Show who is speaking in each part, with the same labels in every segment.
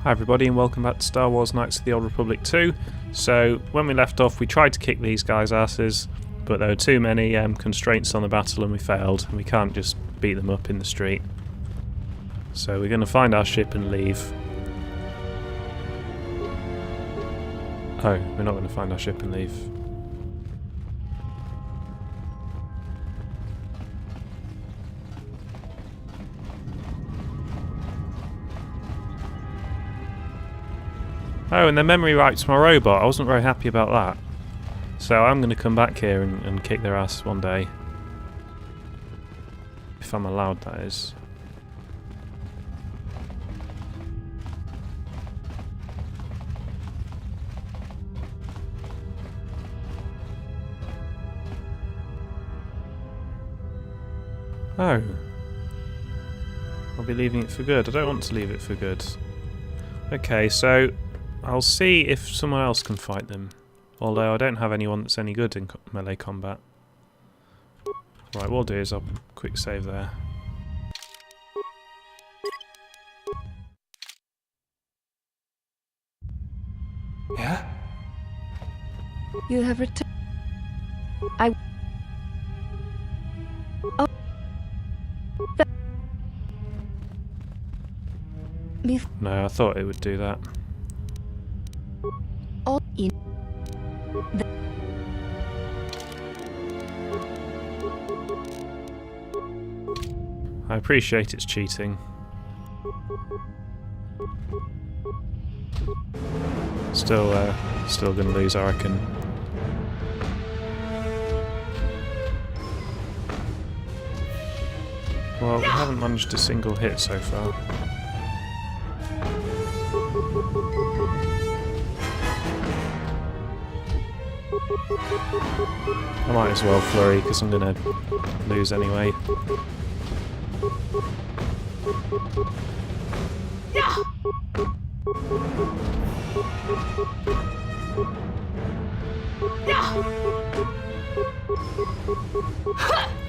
Speaker 1: Hi everybody and welcome back to Star Wars Knights of the Old Republic 2. So when we left off we tried to kick these guys' asses, but there were too many constraints on the battle and we failed, and we can't just beat them up in the street. So we're going to find our ship and leave. Oh, we're not going to find our ship and leave. Oh, and their memory wipes my robot. I wasn't very happy about that. So I'm going to come back here and kick their ass one day. If I'm allowed, that is. Oh. I'll be leaving it for good. I don't want to leave it for good. Okay, so I'll see if someone else can fight them. Although I don't have anyone that's any good in melee combat. Right, what I'll do is I'll quick save there.
Speaker 2: Yeah?
Speaker 3: You have returned.
Speaker 1: No, I thought it would do that.
Speaker 3: All in.
Speaker 1: I appreciate it's cheating. Still gonna lose, I reckon. Well, we haven't managed a single hit so far. I might as well flurry because I'm gonna lose anyway.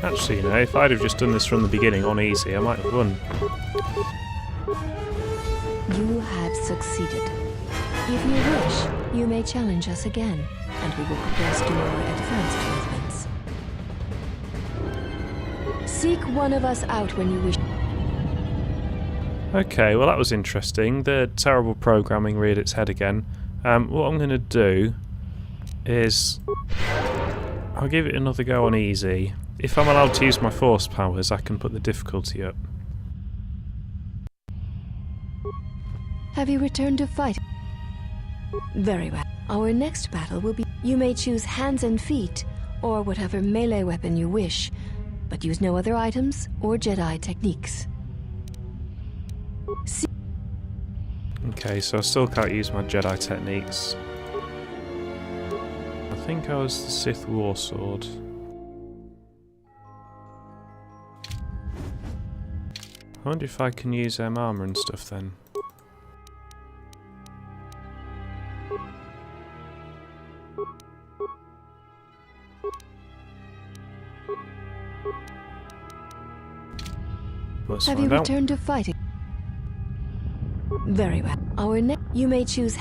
Speaker 1: Actually, you know, if I'd have just done this from the beginning on easy, I might have won.
Speaker 3: You have succeeded. If you wish, you may challenge us again, and we will progress to more advanced movements. Seek one of us out when you wish.
Speaker 1: Okay, well that was interesting. The terrible programming reared its head again. What I'm going to do is I'll give it another go on easy. If I'm allowed to use my force powers, I can put the difficulty up.
Speaker 3: Have you returned to fight? Very well. Our next battle will be... You may choose hands and feet, or whatever melee weapon you wish, but use no other items or Jedi techniques.
Speaker 1: Okay, so I still can't use my Jedi techniques. I think I was the Sith Warsword. I wonder if I can use armour and stuff then. Let's
Speaker 3: Have you
Speaker 1: find out.
Speaker 3: returned to fighting? Very well. Our next... You may choose...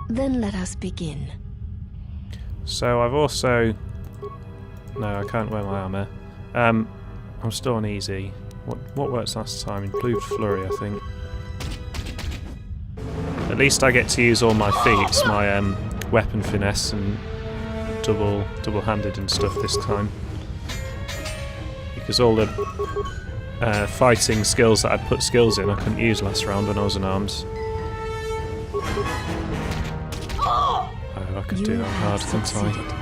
Speaker 3: Then let us begin.
Speaker 1: So I've also... No, I can't wear my armour. I'm still on easy. What worked last time? Improved flurry, I think. At least I get to use all my feats, my weapon finesse and double-handed and stuff this time. Because all the fighting skills that I put skills in I couldn't use last round when I was in arms. Oh, I could do that hard, couldn't I?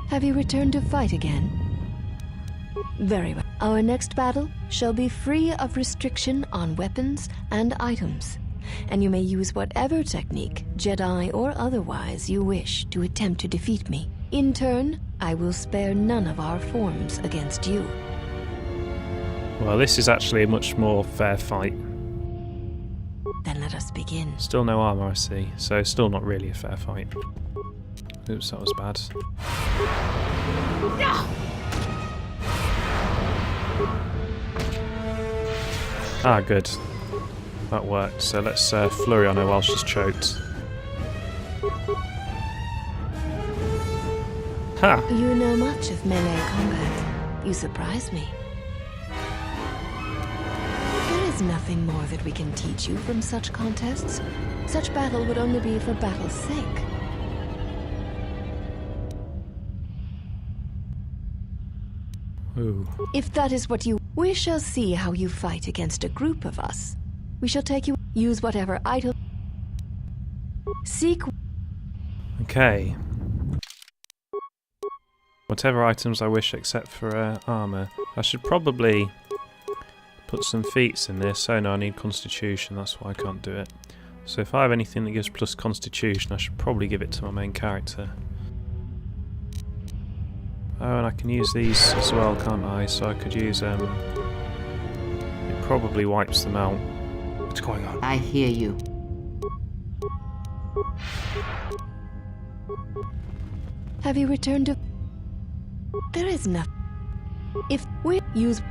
Speaker 3: Have you returned to fight again? Very well. Our next battle shall be free of restriction on weapons and items, and you may use whatever technique, Jedi or otherwise, you wish to attempt to defeat me. In turn, I will spare none of our forms against you.
Speaker 1: Well, this is actually a much more fair fight.
Speaker 3: Then let us begin.
Speaker 1: Still no armour, I see. So still not really a fair fight. Oops, that was bad. Ah, good. That worked. So let's flurry on her while she's choked. Ha!
Speaker 3: You know much of melee combat. You surprise me. There is nothing more that we can teach you from such contests. Such battle would only be for battle's sake.
Speaker 1: Ooh.
Speaker 3: If that is what you... We shall see how you fight against a group of us. We shall take you... Use whatever item... Seek...
Speaker 1: Okay. Whatever items I wish except for armour. I should probably put some feats in this. Oh no, I need constitution, that's why I can't do it. So if I have anything that gives plus constitution, I should probably give it to my main character. Oh, and I can use these as well, can't I? So I could use it probably wipes them out.
Speaker 2: What's going on?
Speaker 4: I hear you.
Speaker 3: Have you returned to... There is nothing. If we use...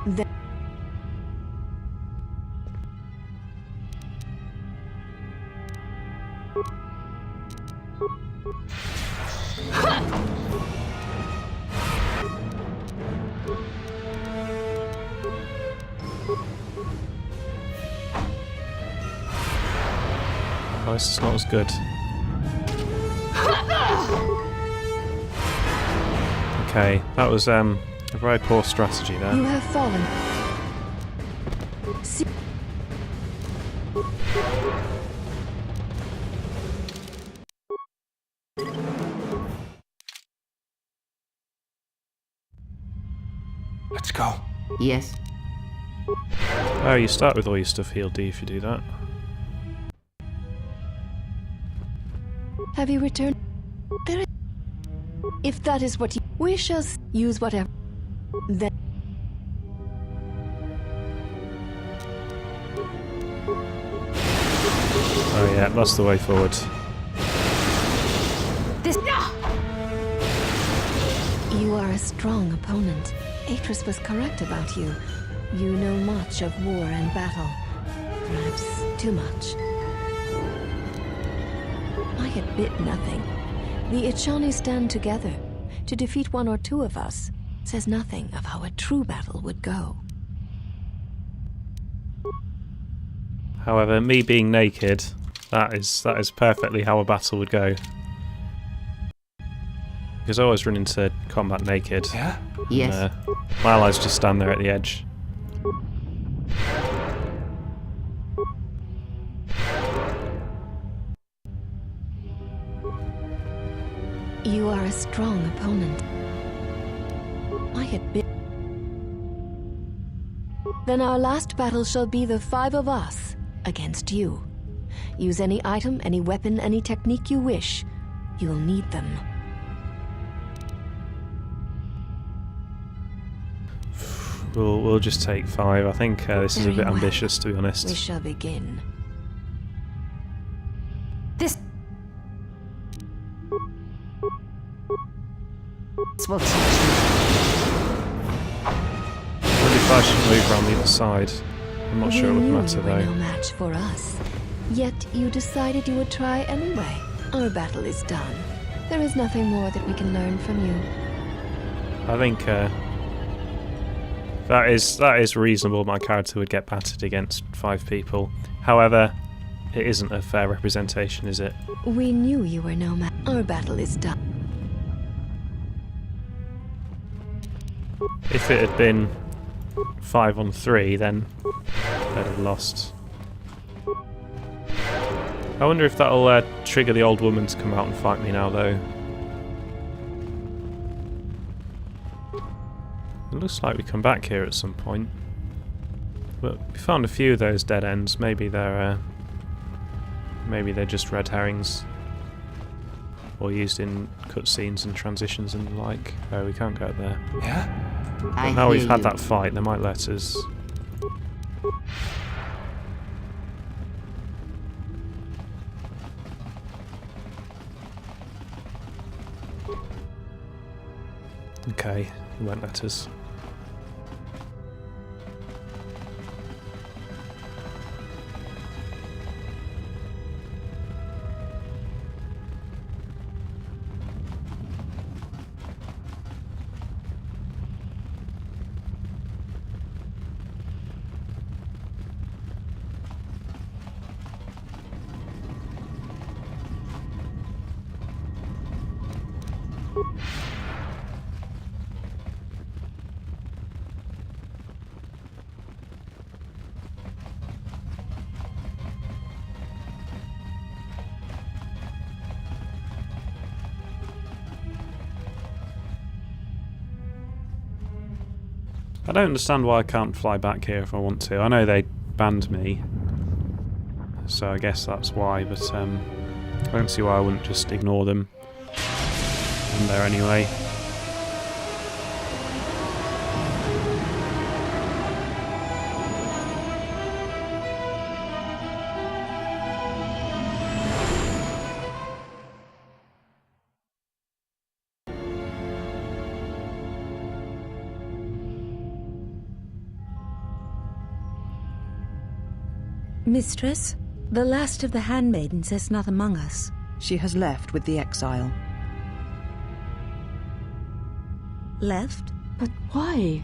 Speaker 3: the...
Speaker 1: Oh, this is not as good. Okay, that was a very poor strategy there.
Speaker 3: You have fallen. See...
Speaker 2: Let's go.
Speaker 4: Yes.
Speaker 1: Oh, you start with all your stuff healed, do you, if you do that?
Speaker 3: Have you returned? There is... If that is what you... We shall use whatever... Then...
Speaker 1: Oh yeah, that's the way forward.
Speaker 3: This... You are a strong opponent. Atris was correct about you. You know much of war and battle. Perhaps too much. I admit nothing. The Ichani stand together. To defeat one or two of us says nothing of how a true battle would go.
Speaker 1: However, me being naked, that is perfectly how a battle would go. Because I always run into combat naked.
Speaker 2: Yeah?
Speaker 4: Yes.
Speaker 1: And, my allies just stand there at the edge.
Speaker 3: You are a strong opponent. I admit. Then our last battle shall be the 5 of us against you. Use any item, any weapon, any technique you wish. You will need them.
Speaker 1: We'll just take 5. I think this is a
Speaker 3: Very
Speaker 1: bit
Speaker 3: well.
Speaker 1: ambitious, to be honest.
Speaker 3: We shall begin.
Speaker 4: This will teach you.
Speaker 1: I wonder if I should move around the other side. I'm not sure it would
Speaker 3: We knew
Speaker 1: matter
Speaker 3: you were
Speaker 1: though.
Speaker 3: no match for us. Yet you decided you would try anyway. Our battle is done. There is nothing more that we can learn from you.
Speaker 1: I think that is reasonable. My character would get battered against 5 people. However, it isn't a fair representation, is it?
Speaker 3: We knew you were no match. Our battle is done.
Speaker 1: If it had been 5 on 3, then they'd have lost. I wonder if that'll trigger the old woman to come out and fight me now, though. It looks like we come back here at some point. But we found a few of those dead ends. Maybe they're just red herrings, or used in cutscenes and transitions and the like. Oh, we can't go there.
Speaker 2: Yeah?
Speaker 4: I
Speaker 1: Now
Speaker 4: hear
Speaker 1: we've had
Speaker 4: you.
Speaker 1: that fight, they might let us. Okay, he won't let us. I don't understand why I can't fly back here if I want to. I know they banned me, so I guess that's why, but I don't see why I wouldn't just ignore them. I'm there anyway.
Speaker 5: Mistress, the last of the handmaidens is not among us.
Speaker 6: She has left with the exile.
Speaker 5: Left?
Speaker 3: But why?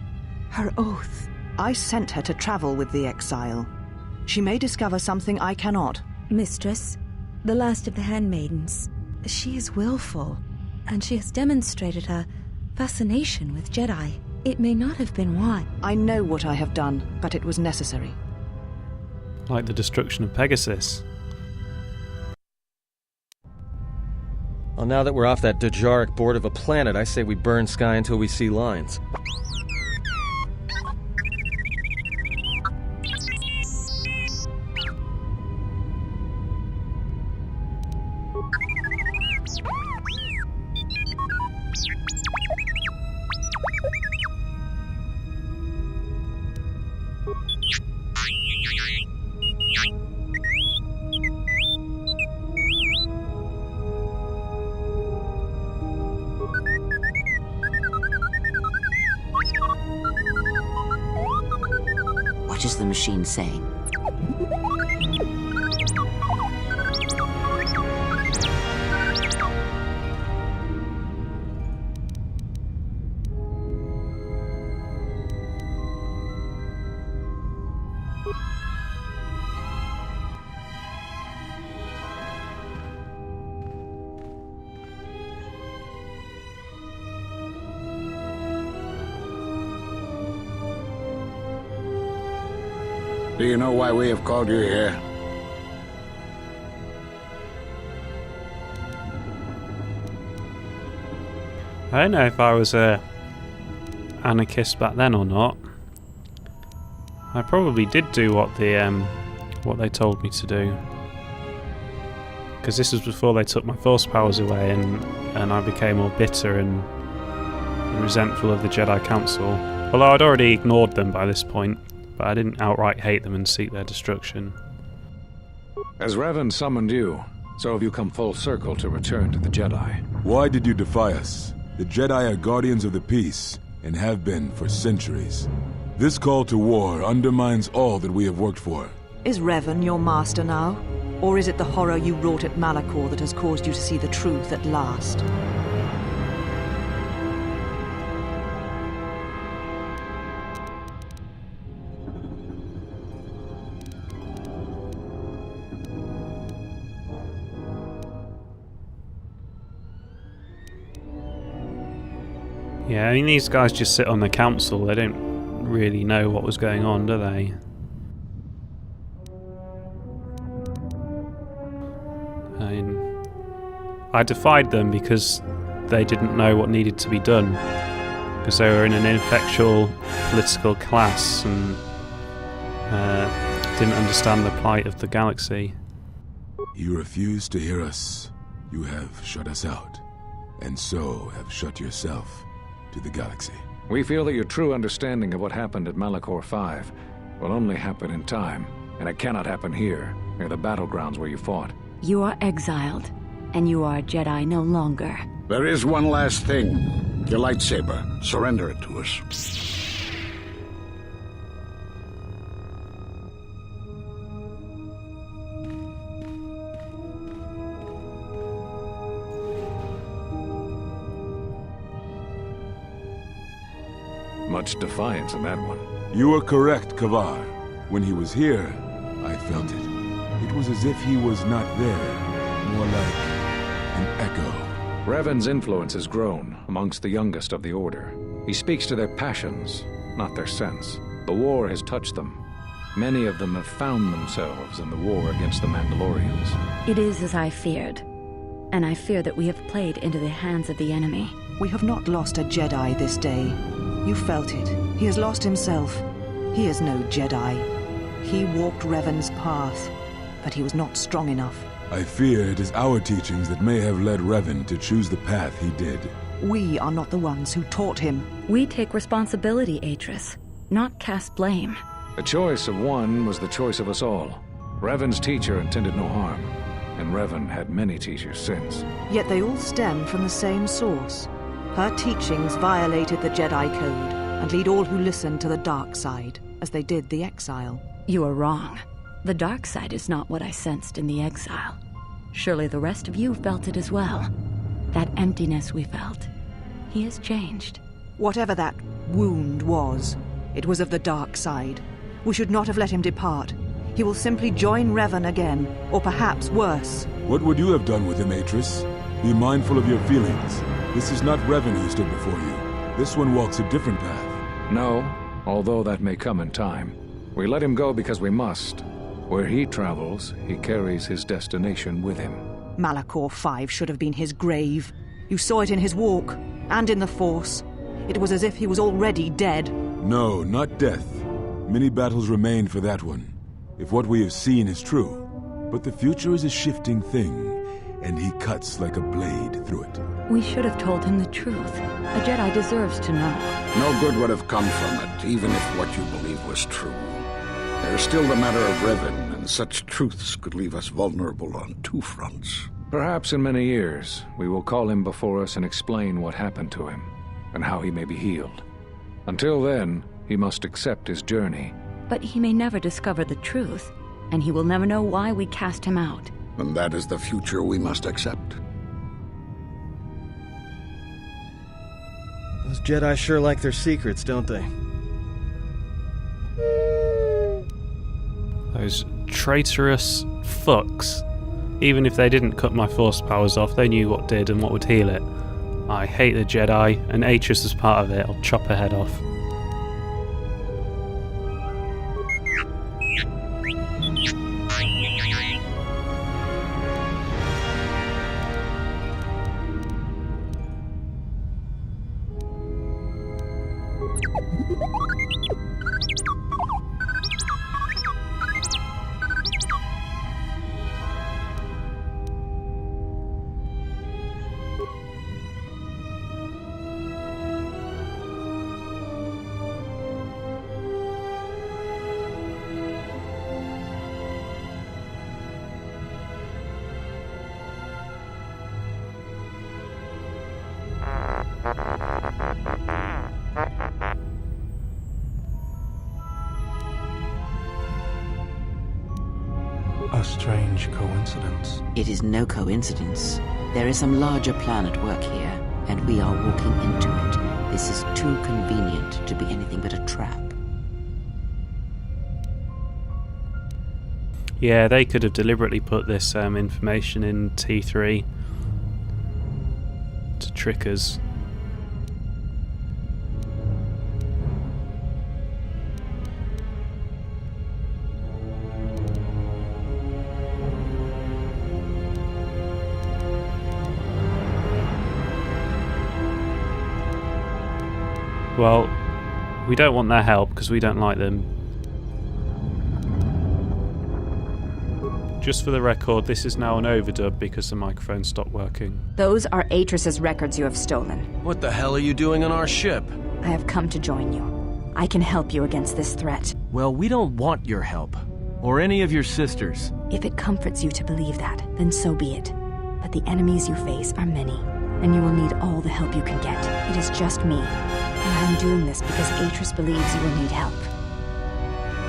Speaker 6: Her oath. I sent her to travel with the exile. She may discover something I cannot.
Speaker 5: Mistress, the last of the handmaidens. She is willful, and she has demonstrated her fascination with Jedi. It may not have been why.
Speaker 6: I know what I have done, but it was necessary.
Speaker 1: Like the destruction of Pegasus.
Speaker 7: Well, now that we're off that Dajaric board of a planet, I say we burn sky until we see lines.
Speaker 4: What is the machine saying?
Speaker 8: Do you know why we have called you here?
Speaker 1: I don't know if I was a anarchist back then or not. I probably did do what they told me to do, because this was before they took my force powers away, and I became all bitter and resentful of the Jedi Council. Although I'd already ignored them by this point, but I didn't outright hate them and seek their destruction.
Speaker 9: As Revan summoned you, so have you come full circle to return to the Jedi.
Speaker 10: Why did you defy us? The Jedi are guardians of the peace, and have been for centuries. This call to war undermines all that we have worked for.
Speaker 6: Is Revan your master now? Or is it the horror you wrought at Malachor that has caused you to see the truth at last?
Speaker 1: Yeah, I mean, these guys just sit on the council. They don't really know what was going on, do they? I mean, I defied them because they didn't know what needed to be done. Because they were in an ineffectual political class and didn't understand the plight of the galaxy.
Speaker 10: You refuse to hear us. You have shut us out, and so have shut yourself to the galaxy.
Speaker 9: We feel that your true understanding of what happened at Malachor 5 will only happen in time, and it cannot happen here, near the battlegrounds where you fought.
Speaker 4: You are exiled, and you are a Jedi no longer.
Speaker 8: There is one last thing. Your lightsaber. Surrender it to us.
Speaker 9: Much defiance in that one.
Speaker 10: You are correct, Kavar. When he was here, I felt it. It was as if he was not there, more like an echo.
Speaker 9: Revan's influence has grown amongst the youngest of the Order. He speaks to their passions, not their sense. The war has touched them. Many of them have found themselves in the war against the Mandalorians.
Speaker 11: It is as I feared, and I fear that we have played into the hands of the enemy.
Speaker 6: We have not lost a Jedi this day. You felt it. He has lost himself. He is no Jedi. He walked Revan's path, but he was not strong enough.
Speaker 10: I fear it is our teachings that may have led Revan to choose the path he did.
Speaker 6: We are not the ones who taught him.
Speaker 11: We take responsibility, Atris, not cast blame.
Speaker 9: The choice of one was the choice of us all. Revan's teacher intended no harm, and Revan had many teachers since.
Speaker 6: Yet they all stem from the same source. Her teachings violated the Jedi Code and lead all who listen to the dark side, as they did the exile.
Speaker 11: You are wrong. The dark side is not what I sensed in the exile. Surely the rest of you felt it as well. That emptiness we felt. He has changed.
Speaker 6: Whatever that wound was, it was of the dark side. We should not have let him depart. He will simply join Revan again, or perhaps worse.
Speaker 10: What would you have done with him, Atris? Be mindful of your feelings. This is not Revan who stood before you. This one walks a different path.
Speaker 9: No, although that may come in time. We let him go because we must. Where he travels, he carries his destination with him.
Speaker 6: Malachor 5 should have been his grave. You saw it in his walk, and in the Force. It was as if he was already dead.
Speaker 10: No, not death. Many battles remain for that one, if what we have seen is true. But the future is a shifting thing, and he cuts like a blade through it.
Speaker 11: We should have told him the truth. A Jedi deserves to know.
Speaker 8: No good would have come from it, even if what you believe was true. There's still the matter of Revan, and such truths could leave us vulnerable on two fronts.
Speaker 9: Perhaps in many years, we will call him before us and explain what happened to him, and how he may be healed. Until then, he must accept his journey.
Speaker 11: But he may never discover the truth, and he will never know why we cast him out.
Speaker 8: And that is the future we must accept.
Speaker 7: Those Jedi sure like their secrets, don't they?
Speaker 1: Those traitorous fucks. Even if they didn't cut my force powers off, they knew what did and what would heal it. I hate the Jedi, and Atris is part of it. I'll chop her head off.
Speaker 2: A strange coincidence.
Speaker 4: It is no coincidence. There is some larger plan at work here, and we are walking into it. This is too convenient to be anything but a trap.
Speaker 1: Yeah, they could have deliberately put this information in T3 to trick us. Well, we don't want their help because we don't like them. Just for the record, this is now an overdub because the microphone stopped working.
Speaker 12: Those are Atris's records you have stolen.
Speaker 7: What the hell are you doing on our ship?
Speaker 12: I have come to join you. I can help you against this threat.
Speaker 7: Well, we don't want your help. Or any of your sisters.
Speaker 12: If it comforts you to believe that, then so be it. But the enemies you face are many. and you will need all the help you can get. It is just me, and I am doing this because Atris believes you will need help.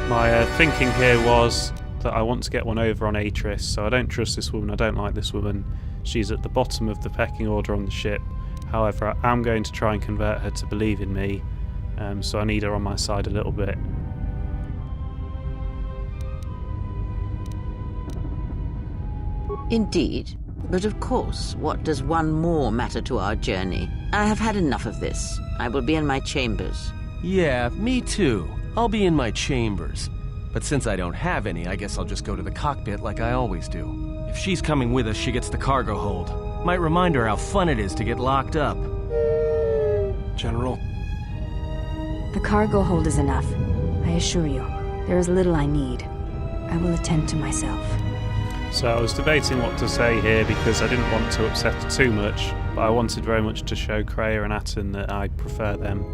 Speaker 1: My thinking here was that I want to get one over on Atris, so I don't trust this woman, I don't like this woman. She's at the bottom of the pecking order on the ship. However, I am going to try and convert her to believe in me, so I need her on my side a little bit.
Speaker 4: Indeed. But of course, what does one more matter to our journey? I have had enough of this. I will be in my chambers.
Speaker 13: Yeah, me too. I'll be in my chambers. But since I don't have any, I guess I'll just go to the cockpit like I always do. If she's coming with us, she gets the cargo hold. Might remind her how fun it is to get locked up.
Speaker 2: General.
Speaker 12: The cargo hold is enough. I assure you, there is little I need. I will attend to myself.
Speaker 1: So I was debating what to say here because I didn't want to upset her too much, but I wanted very much to show Kreia and Atten that I prefer them.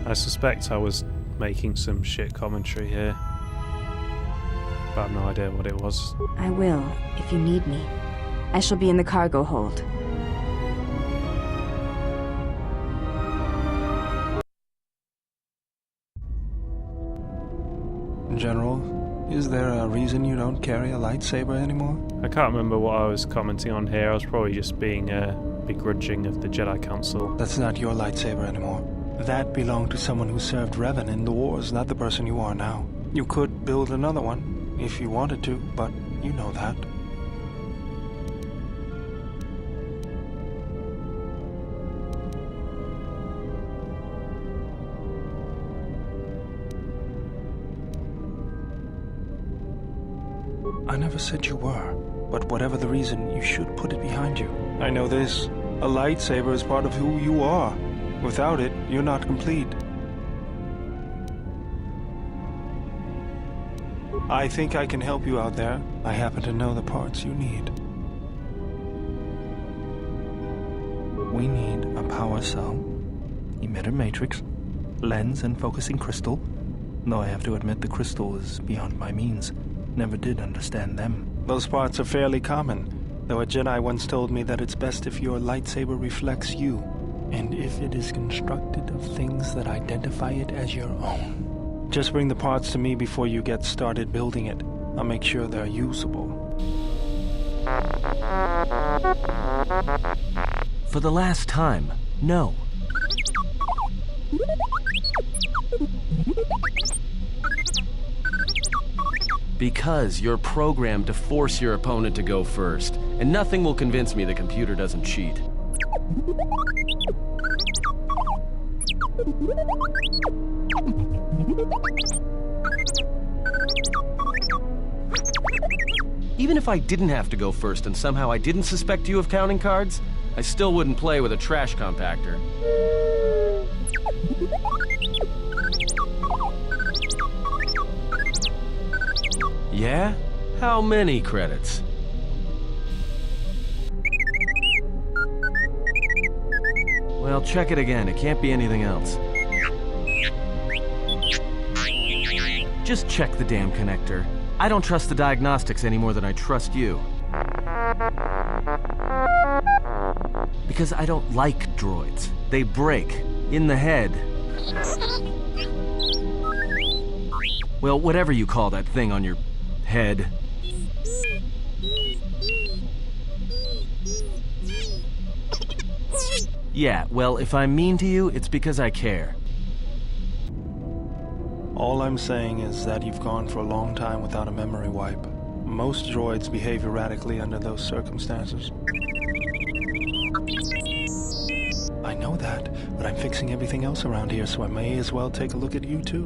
Speaker 1: I suspect I was making some shit commentary here, but I have no idea what it was.
Speaker 12: I will, if you need me. I shall be in the cargo hold.
Speaker 2: General, is there a reason you don't carry a lightsaber anymore?
Speaker 1: I can't remember what I was commenting on here. I was probably just being begrudging of the Jedi Council.
Speaker 2: That's not your lightsaber anymore. That belonged to someone who served Revan in the wars, not the person you are now. You could build another one, if you wanted to, but you know that. I never said you were, but whatever the reason, you should put it behind you. I know this. A lightsaber is part of who you are. Without it, you're not complete. I think I can help you out there. I happen to know the parts you need. We need a power cell, emitter matrix, lens and focusing crystal. Though I have to admit the crystal is beyond my means. Never did understand them. Those parts are fairly common, though a Jedi once told me that it's best if your lightsaber reflects you. And if it is constructed of things that identify it as your own. Just bring the parts to me before you get started building it. I'll make sure they're usable.
Speaker 13: For the last time, no. Because you're programmed to force your opponent to go first, and nothing will convince me the computer doesn't cheat. Even if I didn't have to go first and somehow I didn't suspect you of counting cards, I still wouldn't play with a trash compactor. Yeah? How many credits? Well, check it again. It can't be anything else. Just check the damn connector. I don't trust the diagnostics any more than I trust you. Because I don't like droids. They break. In the head. Well, whatever you call that thing on your head. Yeah, well, if I'm mean to you, it's because I care.
Speaker 2: All I'm saying is that you've gone for a long time without a memory wipe. Most droids behave erratically under those circumstances. I know that, but I'm fixing everything else around here, so I may as well take a look at you too.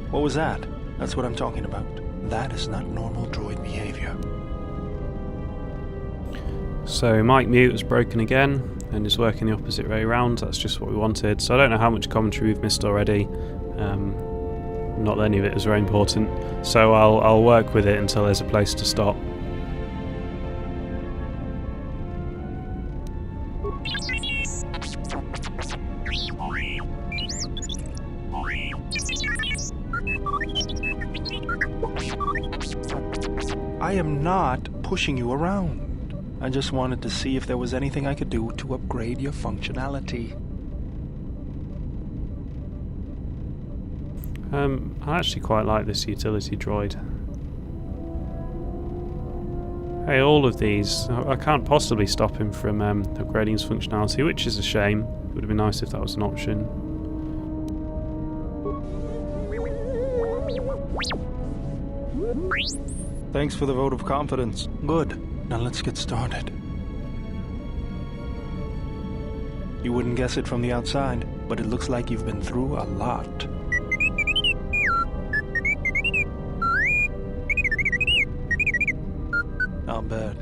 Speaker 2: What was that? That's what I'm talking about. That is not normal droid behavior.
Speaker 1: So Mike Mute has broken again and is working the opposite way around. That's just what we wanted. So I don't know how much commentary we've missed already. Not that any of it is very important. So I'll work with it until there's a place to stop.
Speaker 2: I am not pushing you around. I just wanted to see if there was anything I could do to upgrade your functionality.
Speaker 1: I actually quite like this utility droid. Hey, all of these, I can't possibly stop him from upgrading his functionality, which is a shame. It would have been nice if that was an option.
Speaker 2: Thanks for the vote of confidence. Good. Now let's get started. You wouldn't guess it from the outside, but it looks like you've been through a lot. I'll bet.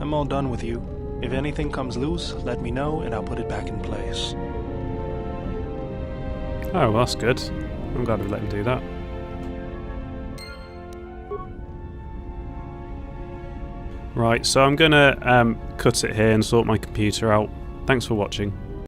Speaker 2: I'm all done with you. If anything comes loose, let me know and I'll put it back in place.
Speaker 1: Oh, well, that's good. I'm glad we let him do that. Right, so I'm gonna cut it here and sort my computer out. Thanks for watching.